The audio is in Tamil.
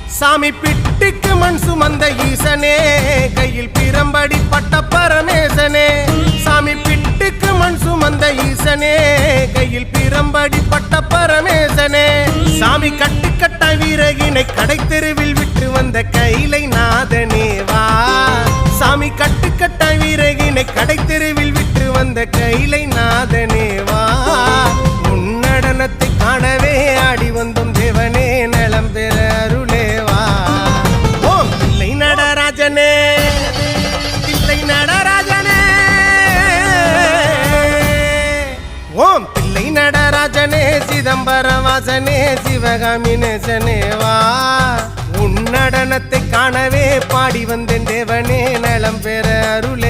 சாமி பிட்டுக்கு மண் சுமந்த ஈசனே, கையில் பிரம்படி பட்ட பரமேசனே. சாமி பிட்டுக்கு மண் சுமந்த ஈசனே, கையில் பிரம்படி பட்ட பரமேசனே. சாமி கட்டுக்கட்ட வீரகினை கடை தெருவில் விட்டு வந்த கைலை நாதனே வா. சாமி கட்டுக்கட்ட வீரகினை கடை தெருவில் விட்டு வந்த கைலை நாதனே வா. உன்னடனத்தை காணவே ஆடி வந்தோம் தேவனே, நலம் பெற அருளேவா. ஓம் தில்லை நடராஜனே, தில்லை நடராஜனே. ஓம் தில்லை நடராஜனே, சிதம்பர வாசனே, சிவகாமி நேசனே வா. உன்னடனத்தை காணவே பாடி வந்தேன் தேவனே, நலம் பெற அருளே.